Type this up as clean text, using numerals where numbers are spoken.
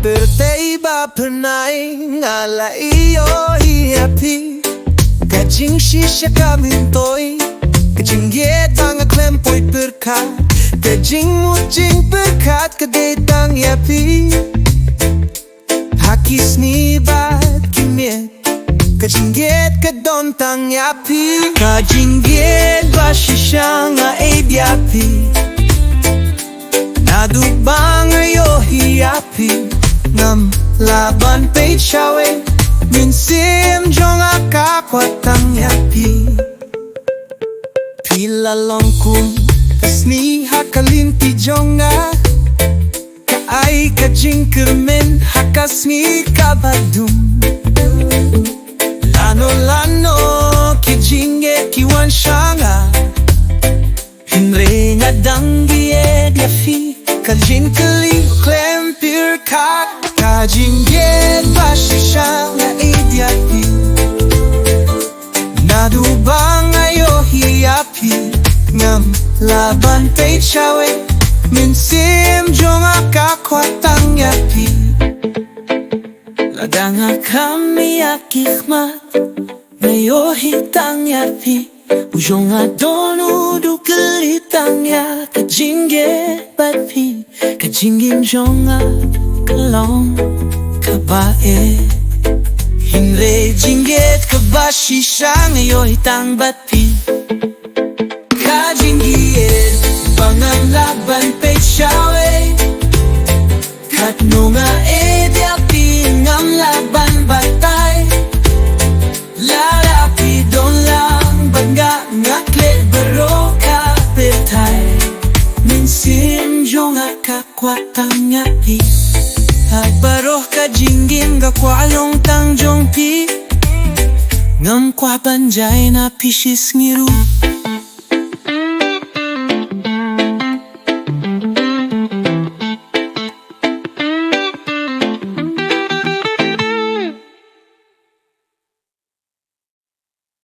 Birthday ba pernai ngala iyo hiapi Kajing shisha kamin toy Jingieit ang Khlem po'y berkat Kajing mujing berkat kadetang yapi Hakis ni bat kimit Jingieit kadontang yapi Jingieit ba shisha nga yapi Nadubang ayo hiapi Ngam laban pay chawe Minsim jong akakwatang yapi Pila longkung Kasni hakalinti jonga Kaay kajingkermen Hakasni kabadum Lano ki Jingieit kiwan shanga Hinre nga dangiet yafi Kaljin kali Khlem pirkat Jingieit ba shisha nga yapi Nadubang ayo hiapi Ngam laban pay chawe Minsim jong akakwatang yapi Ladanga kami akikmat Ngayo hitang yapi Ujong adonu dukelitang ya Jingieit batpi Kajingin jonga kalong kabae Hinre Jingieit Kaba shisha ngayo hitang batpi Jingieit Bangang laban pay chawe Katno nga yapi ngam laban batay Lalapi don lang bangga ngaklet bero kapetay Minsim jong akakwatang yapi Agbaroh ka jinggin ga kwalong tang jong pi Ngam kwa banjay na pishis ngiru